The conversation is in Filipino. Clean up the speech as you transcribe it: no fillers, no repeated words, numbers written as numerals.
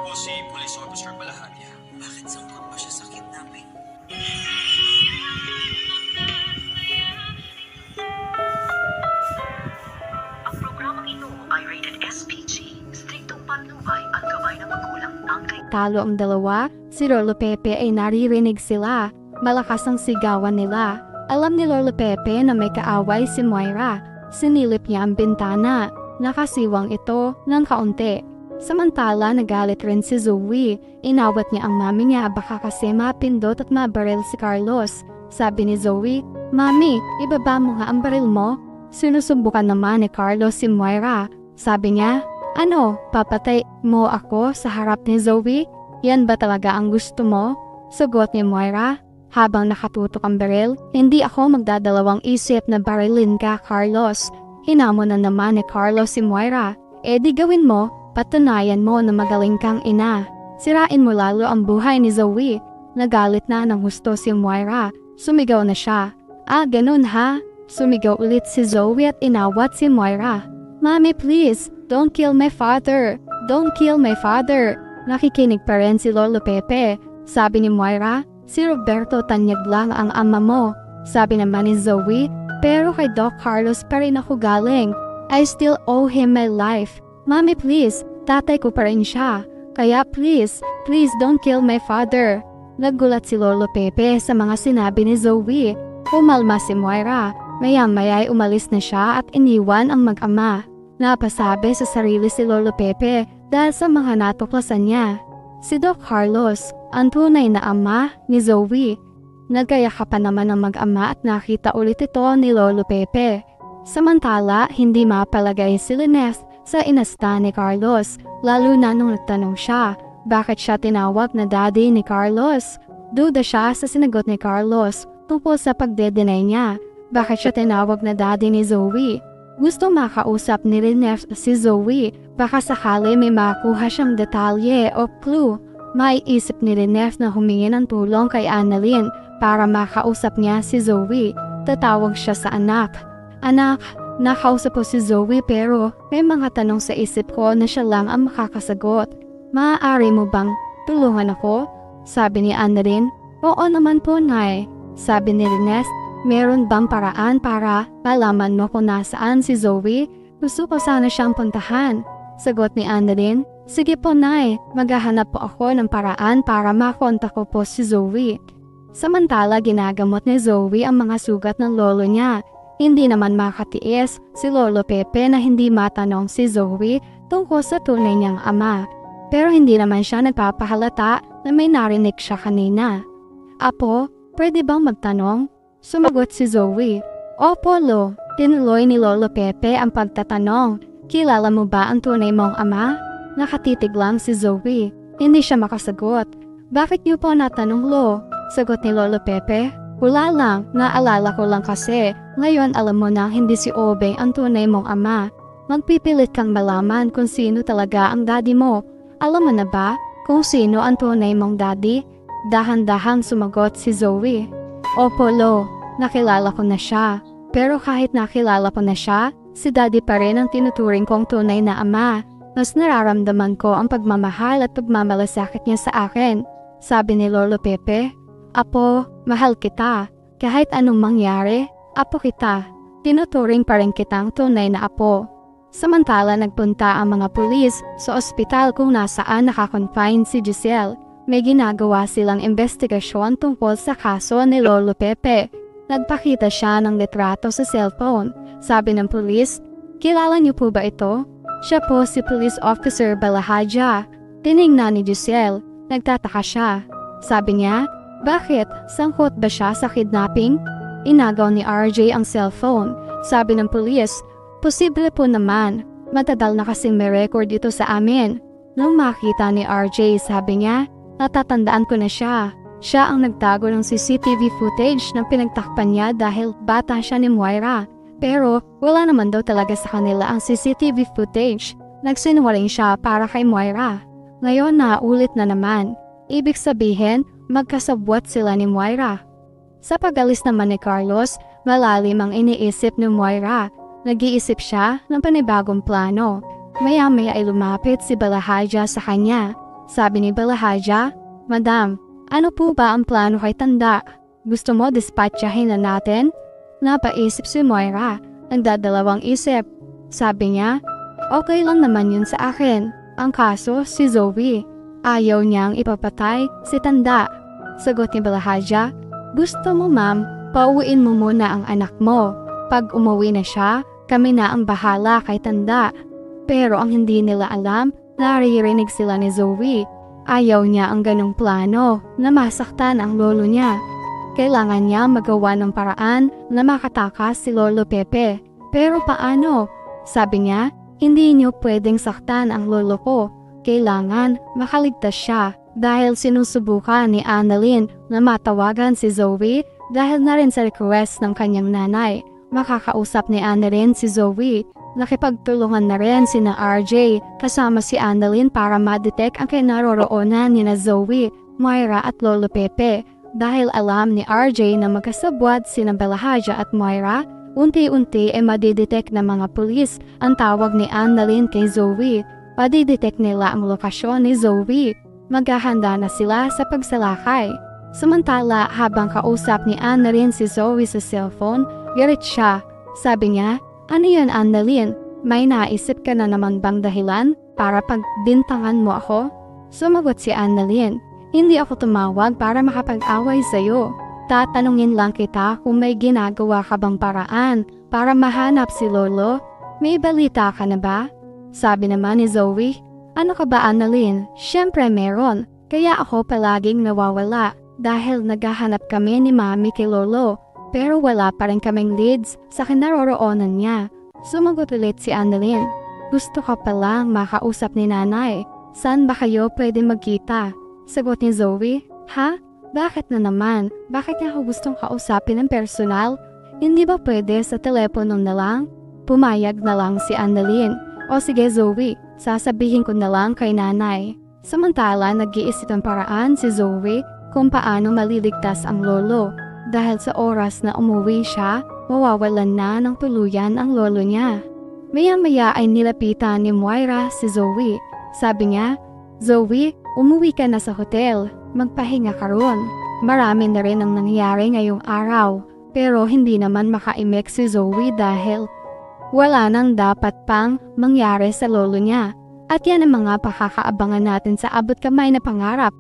po si Police Officer Balahania. Bakit sangkot pa siya sa kidnapping? Ang programang ito ay rated SPG. Striktong patnubay at gabay ng magulang ang Talo ang dalawa, si Lolo Pepe ay naririnig sila. Malakas ang sigawan nila. Alam ni Lolo Pepe na may kaaway si Moira. Sinilip niya ang bintana. Nakasiwang ito ng kaunti. Samantala, nagalit rin si Zoe. Inawat niya ang mami niya baka kasi mapindot at mabaril si Carlos. Sabi ni Zoe, "Mami, ibaba mo nga ang baril mo." Sinusubukan naman ni Carlos si Moira. Sabi niya, "Ano, papatay mo ako sa harap ni Zoe? Yan ba talaga ang gusto mo?" Sagot ni Moira. Habang nakatutok ang baril, "Hindi ako magdadalawang isip na barilin ka, Carlos." Hinamon na naman ni Carlos si Moira. "Eh di gawin mo, patunayan mo na magaling kang ina. Sirain mo lalo ang buhay ni Zoe." Nagalit na ng husto si Moira. Sumigaw na siya. "Ah, ganun ha?" Sumigaw ulit si Zoe at inawat si Moira. "Mommy, please, don't kill my father. Don't kill my father." Nakikinig pa rin si Lolo Pepe. Sabi ni Moira, "Si Roberto Tanyag lang ang ama mo." Sabi naman ni Zoe, "Pero kay Doc Carlos pa rin ako galing. I still owe him my life. Mommy, please, tatay ko pa rin siya. Kaya please don't kill my father." Nagulat si Lolo Pepe sa mga sinabi ni Zoe. Umalma si Moira. Maya-maya ay umalis na siya at iniwan ang mag-ama. Napasabi sa sarili si Lolo Pepe dahil sa mga natuklasan niya. Si Doc Carlos, ang tunay na ama ni Zoe. Nagkayakapan naman ang mag-ama at nakita ulit ito ni Lolo Pepe. Samantala, hindi mapalagay si Lineth sa inasta ni Carlos, lalo na nung nagtanong siya, bakit siya tinawag na daddy ni Carlos? Duda siya sa sinagot ni Carlos tungkol sa pagde-deny niya. Bakit siya tinawag na daddy ni Zoe? Gusto makausap ni Lineth si Zoe, baka sakali may makuha siyang detalye o clue. Maiisip ni Lineth na humingi ng tulong kay Annalyn para makausap niya si Zoe. Tatawag siya sa anak. "Anak, nakausap ko si Zoe pero may mga tanong sa isip ko na siya lang ang makakasagot. Maaari mo bang tulungan ako?" Sabi ni Annalyn. "Oo naman po, Nay." Sabi ni Lineth, "Meron bang paraan para malaman mo kung nasaan si Zoe? Gusto ko sana siyang puntahan." Sagot ni Annalyn, "Sige po, Nay, maghahanap po ako ng paraan para makontak ko po si Zoe." Samantala, ginagamot ni Zoe ang mga sugat ng lolo niya. Hindi naman makatiis si Lolo Pepe na hindi matanong si Zoe tungkol sa tunay niyang ama. Pero hindi naman siya nagpapahalata na may narinig siya kanina. "Apo, pwede bang magtanong?" Sumagot si Zoe. "Opo, Lo." Tinuloy ni Lolo Pepe ang pagtatanong. "Kilala mo ba ang tunay mong ama?" Nakatitig lang si Zoe. Hindi siya makasagot. "Bakit niyo po natanong, Lo?" Sagot ni Lolo Pepe. "Wala lang, naalala ko lang kasi. Ngayon alam mo na hindi si Obeng ang tunay mong ama. Magpipilit kang malaman kung sino talaga ang daddy mo. Alam mo na ba kung sino ang tunay mong daddy?" Dahan-dahan sumagot si Zoe. "Opo, Lo, nakilala ko na siya. Pero kahit nakilala ko na siya, si daddy pa rin ang tinuturing kong tunay na ama. Mas nararamdaman ko ang pagmamahal at pagmamalasakit niya sa akin." Sabi ni Lolo Pepe. "Apo, mahal kita. Kahit anong mangyari, apo kita. Tinuturing pa rin kitang tunay na apo." Samantala, nagpunta ang mga pulis sa ospital kung nasaan nakakonfine si Giselle. May ginagawa silang investigasyon tungkol sa kaso ni Lolo Pepe. Nagpakita siya ng litrato sa cellphone. Sabi ng pulis, "Kilala niyo po ba ito?" "Siya po si Police Officer Balahadja." Tiningnan ni Giselle. Nagtataka siya. Sabi niya, "Bakit? Sangkot ba siya sa kidnapping?" Inagaw ni RJ ang cellphone. Sabi ng pulis, "Posible po naman. Matagal na kasing may record dito sa amin." Nung makita ni RJ, sabi niya, "Natatandaan ko na siya. Siya ang nagtago ng CCTV footage na pinagtakpan niya dahil bata siya ni Moira. Pero wala naman daw talaga sa kanila ang CCTV footage. Nagsinungaling siya para kay Moira. Ngayon naulit na naman. Ibig sabihin, magkasabwat sila ni Moira." Sa pag-alis naman ni Carlos, malalim ang iniisip ni Moira. Nag-iisip siya ng panibagong plano. Maya-maya ay lumapit si Balahadja sa kanya. Sabi ni Balahaja, Madam, ano po ba ang plano kay Tanda? Gusto mo dispatchahin na natin? Napaisip si Moira, nagdadalawang isip. Sabi niya, okay lang naman yun sa akin. Ang kaso si Zoe. Ayaw niyang ipapatay si Tanda. Sagot ni Balahaja, gusto mo ma'am, pauwiin mo muna ang anak mo. Pag umuwi na siya, kami na ang bahala kay Tanda. Pero ang hindi nila alam, naririnig sila ni Zoe. Ayaw niya ang ganong plano na masaktan ang lolo niya. Kailangan niya magawa ng paraan na makatakas si Lolo Pepe. Pero paano? Sabi niya, hindi niyo pwedeng saktan ang lolo ko. Kailangan makaligtas siya dahil sinusubukan ni Annalyn na matawagan si Zoe dahil na rin sa request ng kanyang nanay. Makakausap ni Annalyn si Zoe. Nakipagtulungan na rin sina RJ kasama si Annalyn para ma-detect ang kinaroroonan ni na Zoe, Moira at Lolo Pepe. Dahil alam ni RJ na magkasabwat sina Balahaja at Moira, unti-unti ay madidetect ng mga pulis ang tawag ni Annalyn kay Zoe. Madidetect nila ang lokasyon ni Zoe. Maghahanda na sila sa pagsalakay. Samantala, habang kausap ni Annalyn si Zoe sa cellphone, galit siya. Sabi niya, ano yun Annalyn? May naisip ka na naman bang dahilan para pagbintangan mo ako? Sumagot si Annalyn, hindi ako tumawag para makapag-away sa'yo. Tatanungin lang kita kung may ginagawa ka bang paraan para mahanap si Lolo. May balita ka na ba? Sabi naman ni Zoe, ano ka ba Annalyn? Siyempre meron, kaya ako palaging nawawala dahil naghahanap kami ni Mami kay Lolo. Pero wala pa rin kaming leads sa kinaroroonan niya. Sumagot ulit si Annalyn. Gusto ka palang makausap ni nanay. Saan ba kayo pwede magkita? Sagot ni Zoe. Ha? Bakit na naman? Bakit niya ako gustong kausapin ng personal? Hindi ba pwede sa telepono na lang? Pumayag na lang si Annalyn. O sige Zoe, sasabihin ko na lang kay nanay. Samantala nag-iisip ng paraan si Zoe kung paano maliligtas ang lolo. Dahil sa oras na umuwi siya, mawawalan na ng tuluyan ang lolo niya. Maya-maya ay nilapitan ni Moira si Zoe. Sabi niya, Zoe, umuwi ka na sa hotel. Magpahinga ka ron. Marami na rin ang nangyari ngayong araw. Pero hindi naman makaimik si Zoe dahil wala nang dapat pang mangyari sa lolo niya. At yan ang mga pakakaabangan natin sa abot kamay na pangarap.